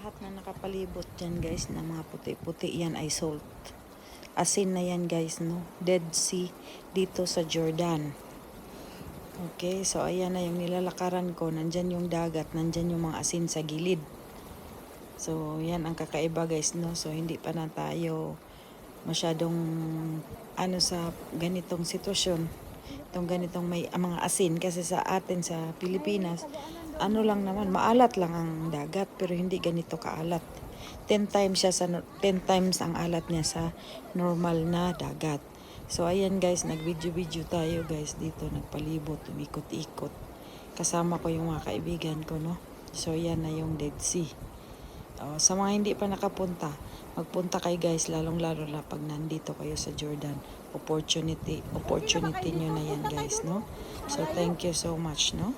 lahat na nakapalibot dyan guys na mga puti-puti yan ay salt. Asin na yan guys, no? Dead Sea dito sa Jordan. Okay, so ayan na yung nilalakaran ko. Nandyan yung dagat, nandyan yung mga asin sa gilid. So yan ang kakaiba guys, no? So hindi pa na tayo masyadong ano sa ganitong sitwasyon. Itong ganitong may mga asin kasi sa atin sa Pilipinas ano lang naman, maalat lang ang dagat pero hindi ganito kaalat. 10 times siya sa 10 times ang alat niya sa normal na dagat. So ayan guys, nag-video tayo guys dito, nagpalibot, umikot-ikot. Kasama ko yung mga kaibigan ko, no. So yan na yung Dead Sea. Sa mga hindi pa nakapunta, magpunta kayo guys, lalong-lalo na pag nandito kayo sa Jordan. Opportunity nyo na yan guys, no. So thank you so much, no.